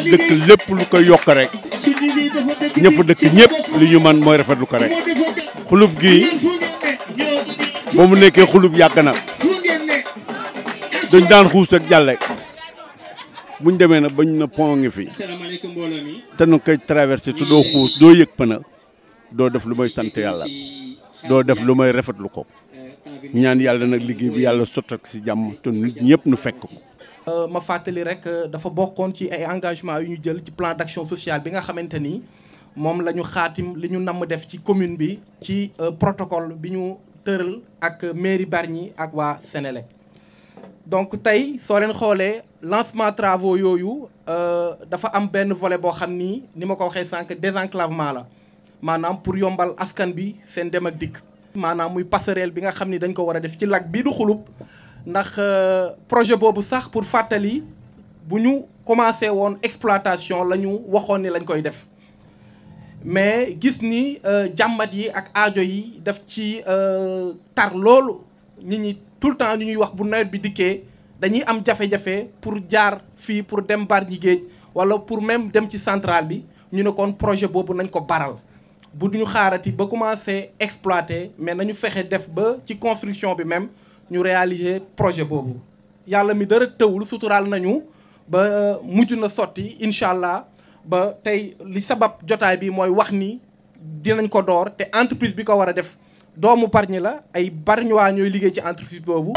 dëkk lépp lu koy yokk rek ñëpp dëkk ñëpp li ñu man mooy rafetlu ko rek xulub gi ba mu nekkee xulub yàgg na dañ daan xuus ak jàlle buñ demee na bañ na pont ngi fi te nu koy traversé te doo xuus doo yëg pëna doo def lu may sant yàlla doo def lu may rafetlu ko ñaan yàlla nag liggéey bi yàlla sottal ci jàmm te nit ñëpp nu fekk ko. ma fàttali rek dafa bokkoon ci ay engagement yu ñu jël ci plan d'action sociale bi nga xamante ni moom la ñu xaatim li ñu namm def ci commune bi ci protocole bi ñu tëral ak mairie Bargny ak waa Sénélec. donc tey soo leen xoolee lancement travaux yooyu dafa am benn volet boo xam ni ma ko waxee sànq désenclavement la maanaam pour yombal askan bi seen dem ak dikk. maanaam muy passerelle bi nga xam ni dañ ko war a def ci lac bii du xulub ndax projet boobu sax pour fàttali bu ñu commencé woon exploitation la ñu waxoon ni lañ koy def mais gis ni jàmbat yi ak aajo yi daf ci tar loolu nit ñi tout le temps ñu ñuy wax bu nawet bi dikkee dañuy am jafe-jafe pour jaar fii pour dem Bargny Géej wala pour même dem ci centrale bi ñu ne kon projet boobu nañ ko baral bu duñu xaarati ba commencé exploiter mais nañu fexe def ba ci construction bi même ñu réaliser projet boobu yàlla mi dara tëwul suturaal nañu ba mujj na sotti incha allah ba tey li sabab jotaay bi mooy wax ni dinañ ko door te entreprise bi ko war a def doomu Bargny la ay Bargny waa ñooy liggéey ci entreprise boobu.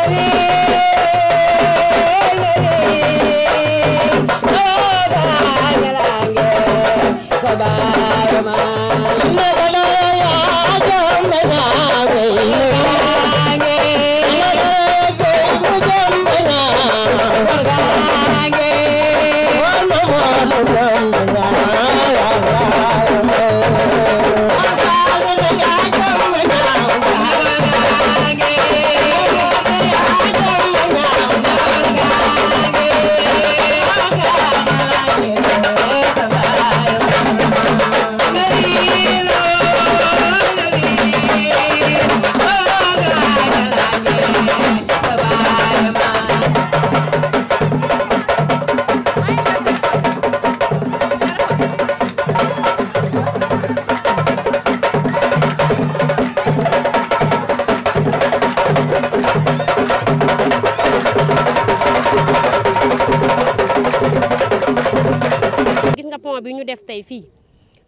bi ñu def tey fii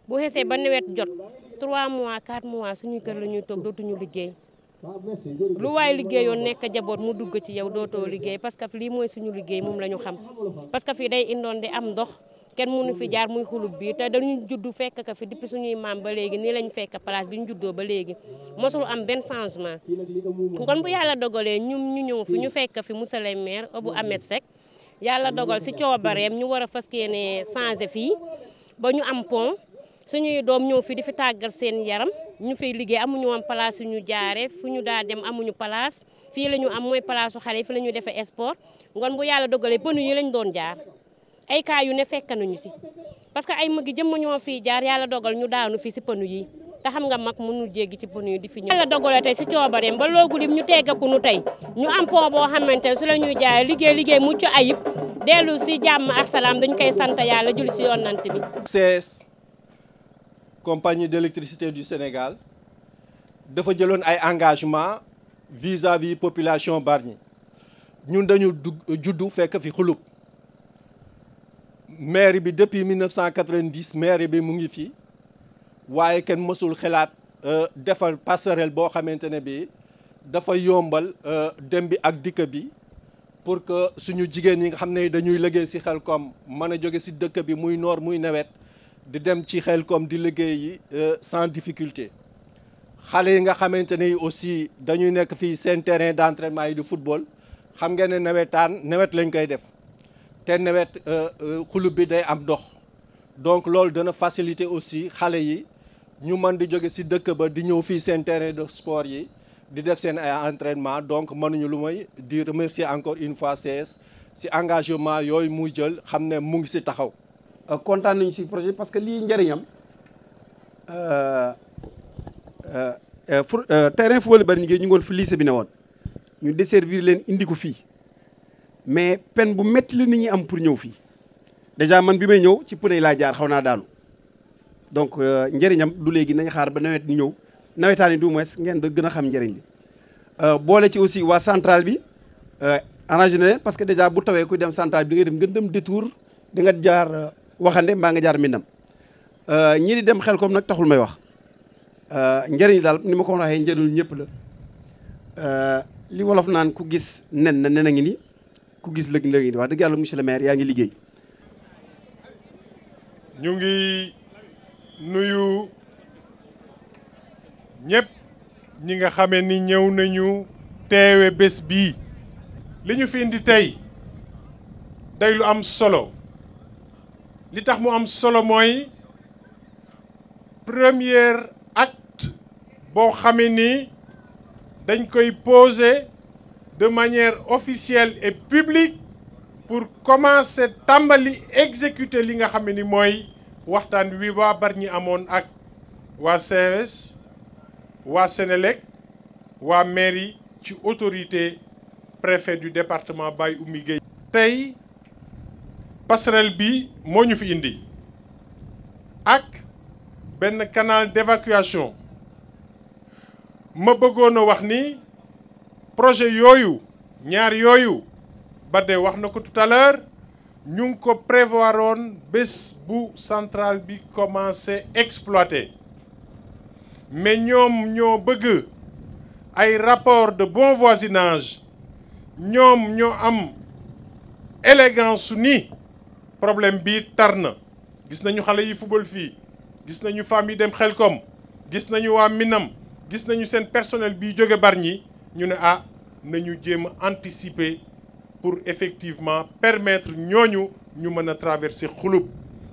bu xesee ba nawet jot 3 mois 4 mois suñu kër la ñuy toog dootuñu liggéey lu waay liggéeyoon nekk jaboot mu dugg ci yow dootoo liggéey parce que lii mooy suñu liggéey moom la ñu xam parce que fii day indoon di am ndox kenn mënu fi jaar muy xulub bi te dañu juddu fekk ka fi depuis suñuy maam ba léegi nii lañu fekk place bi ñu juddoo ba léegi mosul am benn changement kon bu yàlla dogalee ñu ñëw fi ñu fekk fi monsieur le maire Abou Ahmed Seck yàlla dogal si coobareem ñu war a fas yéene changer fii ba ñu am pont suñuy doom ñëw fi di fi tàggat seen yaram ñu fiy liggéey amuñu am place yu ñu jaaree fu ñu daa dem amuñu place fii la ñu am mooy place su xale yi fi la ñu defee sport ngon bu yàlla dogalee pënu yi lañ doon jaar ay cas yu ne fekk nañu si parce que ay magi jëmm ñoo fii jaar yàlla dogal ñu daanu fii si pënu yi te xam nga mag mënul jéggi ci pënu yi di fi ñëw. yàlla dogalee tey si coobareem ba loogu lim ñu teggaku nu tey ñu am pont boo xamante ne su la ñuy jaaree liggéey mucc ayib dellu si jàmm ak salaam dañu koy sant yàlla julli si yonant bi. CS compagnie d'électricité du Sénégal dafa jëloon ay engagement vis-à-vis population Bargny ñun dañu juddu fekk fi xulub maire bi depuis 1990 maire bi mu ngi fi waaye kenn mësul xalaat defar passerelle boo xamante ne bi dafa yombal dem bi ak dikk bi pour que suñu jigéen ñi nga xam ne dañuy liggéey ci Xelcom mën a jóge ci dëkk bi muy noor muy nawet di dem ci Xelcom di liggéey yi sans difficulté xale yi nga xamante ne aussi dañuy nekk fii seen terrain d'entraînement yi di football xam ngeen ne nawet lañ koy def te nawet xulub bi day am ndox donc loolu dana faciliter aussi xale yi ñu mën di jóge ci dëkk ba di ñëw fii seen terrain de sport yi di def seen ay entraînement donc mënuñu lu may di remercier encore une fois CS ci engagement yooyu muy jël xam ne mu ngi ci taxaw. kontaan nañu ci projet parce que lii njëriñam terrain football bari ñu ngi woon fi lycée bi ne woon ñu desservir leen indi ko fii mais peine bu métti la nit ñi am pour ñëw fii déjà man bi may ñëw ci pneu yi laa jaar xaw naa daanu donc njëriñam du léegi nañ xaar ba nawet ñu ñëw nawetaan yi du moins ngeen da gën a xam njëriñ li boole ci aussi waa centrale bi arrangé na leen parce que déjà bu tawee kuy dem centrale bi da ngay dem ngeen dem détour di nga jaar waxande mbaa nga jaar Minam ñii di dem xel comme nag taxul may wax njëriñ daal ni ma ko waxee njëriñu ñëpp la li wolof naan ku gis nen na nen a ngi ni ku gis lëg lëg ngi ni wax dëgg yàlla monsieur le maire yaa ngi liggéey. ñu ngi nuyu ñëpp ñi nga xamee ni ñëw nañu teewe bés bii li ñu fi indi tey day lu am solo li tax mu am solo mooy premier acte boo xamee ni dañ koy poser de manière officielle et publique pour commencer tàmbali exécuter li nga xam ni mooy waxtaan wi waa Bargny amoon ak waa CS waa Sénélec waa mairie ci autorité préfet du département Baye Oumy Gueye. tey passerelle bi moo ñu fi indi ak benn canal d'évacuation ma bëggoon a wax ni projet yooyu ñaar yooyu Badé wax na ko tout à l'heure ñu ngi ko prévoiroon bés bu centrale bi commencé exploiter mais ñoom ñoo bëgg ay rapport de bon voisinage ñoom ñoo am élégance su ni problème bi tar na gis nañu xale yi football fii gis nañu femmes yi dem Xelkom gis nañu waa Minam gis nañu seen personnel bi jóge Bargny ñu ne nañu jéem a anticiper pour effectivement permettre ñooñu ñu mën a traverser xulub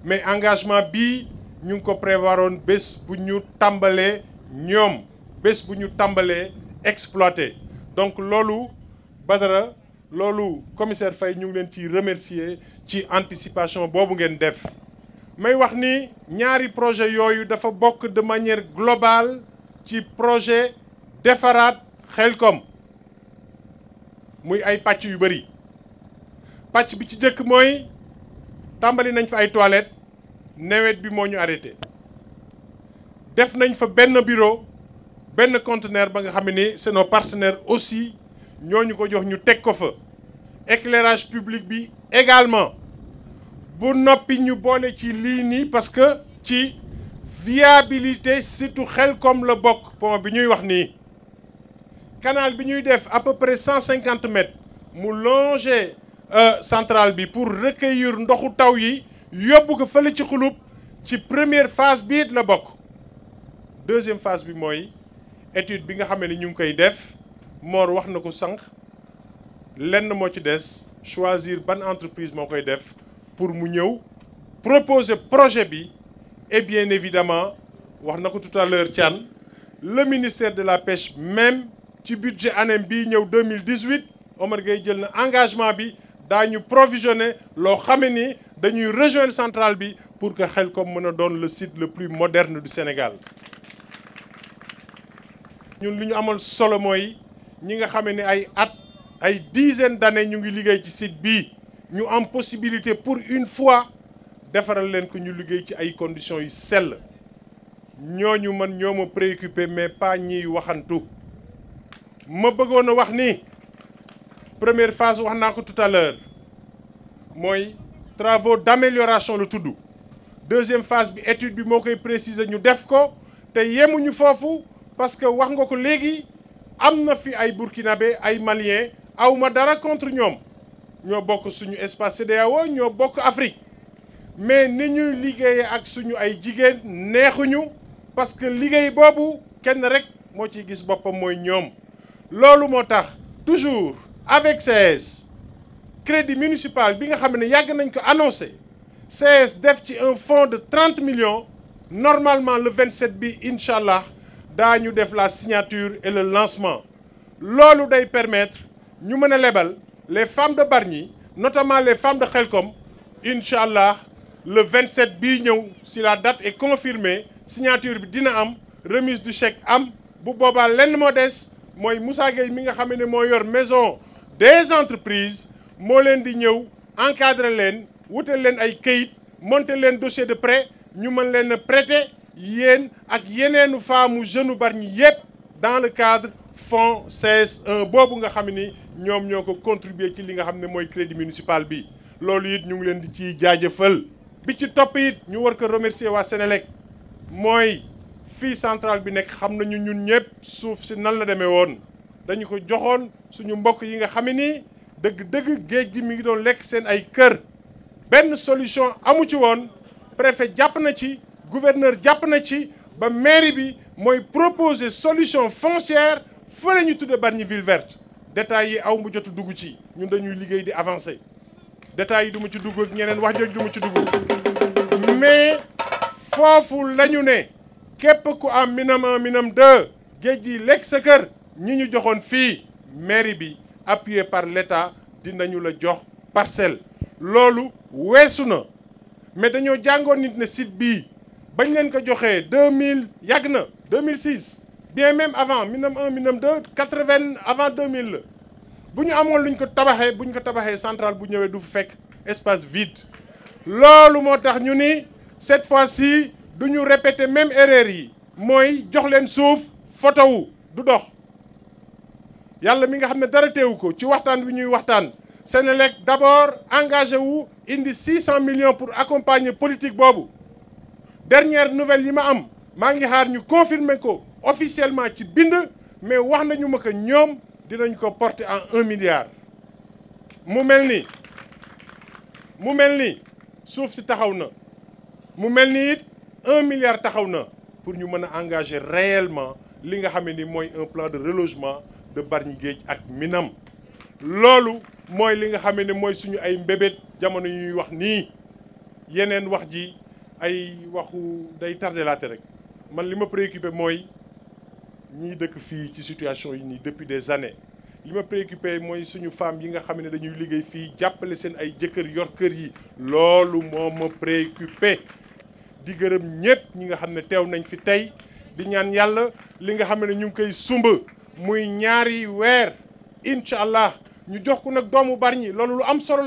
mais engagement bii ñu ngi ko prévoiroon bés bu ñu tàmbalee ñoom bés bu ñu tàmbalee exploiter donc loolu Badara loolu commissaire Faye ñu ngi leen ci remercier ci anticipation boobu ngeen def may wax ni ñaari projet yooyu dafa bokk de manière globale ci projet defaraat Xelkom muy ay pàcc yu bëri pàcc bi ci njëkk mooy tàmbali nañ fa ay toilettes nawet bi moo ñu arrêté def nañ fa benn bureau benn conteneur ba nga xam ni c'est nos partenaires aussi ñooñu ko jox ñu teg ko fa éclairage public bi également bu noppi ñu boole ci lii nii parce que ci viabilité surtout Xelkom la bokk pont bi ñuy wax nii canal bi ñuy def à peu près 150 mètres mu longer centrale bi pour recueillir ndoxu taw yi yóbbu ko fële ci xulub ci première phase bii la bokk deuxième phase bi mooy étude bi nga xam ne ñu ngi koy def Mor wax na ko sànq lenn moo ci des choisir ban entreprise moo koy def pour mu ñëw proposer projet bi et bien évidemment wax na ko tout à l'heure Thian le ministère de la pêche même ci budget année bii ñëw 2018 Omar Gueye jël na engagement bi daañu provisionner loo xame ni dañuy rejoindre centrale bi pour que Xelkom mën a doon le site le plus moderne du Sénégal ñun li ñu amal solo mooy ñi nga xame ni ay dizaines d'années ñu ngi liggéey ci site bii ñu am possibilité pour une fois defaral leen ko ñu liggéey ci ay conditions yu sell ñooñu man ñoo ma préoccupé mais pas ñiy waxantu ma bëggoon a wax ni première phase wax naa ko tout à l'heure mooy travaux d'amélioration la tudd deuxième phase bi étude bi moo koy préciser ñu def ko te yemuñu foofu parce que wax nga ko léegi am na fi ay burkinabé ay malien awma dara contre ñoom ñoo bokk suñu espace CEDEAO ñoo bokk Afrique mais ni ñuy liggéeyee ak suñu ay jigéen neexuñu parce que liggéey boobu kenn rek moo ciy gis boppam mooy ñoom loolu moo tax toujours avec CS crédit municipal bi nga xam ne yàgg nañ ko annoncé CS def ci un fonds de 30 millions normalement le 27 bi incha allah daañu def la signature et le lancement loolu day permettre ñu mën a lebal les femmes de Bargny notamment les femmes de Khelcom incha allah le 27 bii ñëw si la date est confirmée signature bi dina am remise du chèque am bu boobaa lenn moo des mooy Moussa Gueye mi nga xam ne moo yor maison des entreprises moo leen di ñëw encadrer leen wutal leen ay këyit monter leen dossier de prêt ñu mën leen a prêter yéen ak yeneenu femmes jeunes Bargny yépp dans le cadre fonds CS1 boobu nga xam ni ñoom ñoo ko contribuer ci li nga xam ne mooy crédit municipal bi loolu it ñu ngi leen di ci jaajëfal bi ci topp it ñu war ko remercier waa Sénélec mooy fii centrale bi nekk xam nañu ñun ñëpp suuf si nan la demee woon dañu ko joxoon suñu mbokk yi nga xam ni dëgg-dëgg géej gi mi ngi doon lekk seen ay kër benn solution amu ci woon préfet jàpp na ci gouverneur jàpp na ci ba mairie bi mooy proposer solution foncière fële ñu tudde Bargny ville verte détails yi aw mu jotu dugg ci ñun dañuy liggéey di avancer détails yi du ma ci dugg ak ñeneen wax jooju du ma ci dugg mais foofu la ñu ne képp ku am minam 1 minam 2 géej gi lekk sa kër ñi ñu joxoon fii mairie bi appuyé par l'État dinañu la jox parcelle loolu weesu na mais dañoo jàngoon nit ne site bii bañ leen ko joxee 2000 yàgg na 2006 bien même avant minam 1 minam 2 80 avant 2000 la bu ñu amoon luñ ko tabaxee bu ñu ko tabaxee centrale bu ñëwee du fa fekk espace vide loolu moo tax ñu ni cette fois-ci du ñu répéter même erreur yi mooy jox leen suuf photo wu du dox yàlla mi nga xam ne dara teewu ko ci waxtaan wi ñuy waxtaan Sénélec d'abord engagé wu indi 600 millions pour accompagner politique boobu dernière nouvelle yi ma am maa ngi xaar ñu confirmer ko officiellement ci bind mais wax nañu ma que ñoom dinañ ko porter en 1 milliard mu mel ni suuf si taxaw na mu mel ni it 1 milliard taxaw na pour ñu mën a engager réellement li nga xam ni mooy un plan de relogement de Bargny Géej ak Minam loolu mooy li nga xam ne mooy suñu ay mbébét jamono ñuy wax nii yeneen wax ji ay waxu day tardelaate rek man li ma préoccupé mooy ñiy dëkk fii ci situation yi nii depuis des années li ma préoccupé mooy suñu femmes yi nga xam ne dañuy liggéey fii jàppale seen ay jëkkër yor kër yi loolu moo ma préoccupé di gërëm ñëpp ñi nga xam ne teew nañ fi tey di ñaan yàlla li nga xam ne ñu ngi koy sumba muy ñaari weer incha allah ñu jox ko nag doomu Bargny loolu lu am solo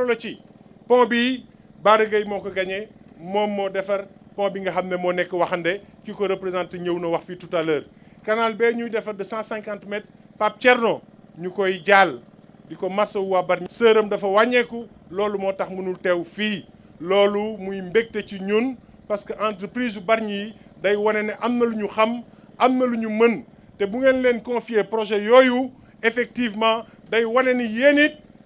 la ci pont bi Bara Gueye moo ko gagné moom moo defar pont bi nga xam ne moo nekk Waxande ki ko représenté ñëw na wax fii tout à l'heure canal bee ñuy defar de 150 mètres Pape Thierno ñu koy jaal di ko masawu waa Bargny sëram dafa wàññeeku loolu moo tax mënul teew fii loolu muy mbégte ci ñun parce que entreprise yu Bargny yi day wane ne am na lu ñu xam am na lu ñu mën te bu ngeen leen confier projet yooyu effectivement day wane ni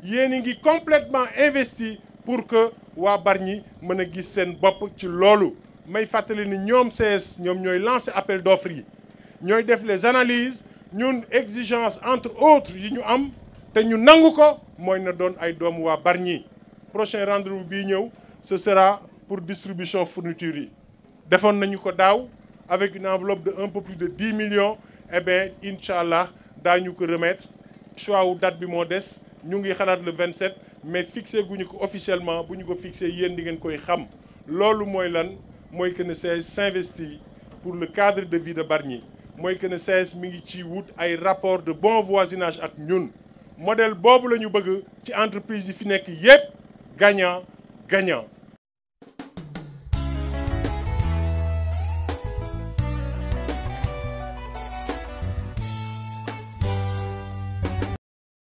yéen a ngi complètement investi pour que waa Bargny mën a gis seen bopp ci loolu may fàttali ni ñoom CS ñoom ñooy lancer appel d'offres yi ñooy def les analyses ñun exigence entre autres yi ñu am te ñu nangu ko mooy na doon ay doomu waa Bargny prochain rendez-vous bii ñëw ce sera pour distribution fourniture yi defoon nañu ko daaw avec une enveloppe de un peu plus de 10 millions eh bien incha allah daañu ko remettre choix wu date bi moo des ñu ngi xalaat le 27 mais fixé guñu ko officiellement bu ñu ko fixé yéen di ngeen koy xam loolu mooy lan mooy que ne CS s'investit pour le cadre de vie de Bargny mooy que ne CS mi ngi ci wut ay rapport de bon voisinage ak ñun modèle boobu la ñu bëgg ci entreprise yi fi nekk yépp gagnant gagnant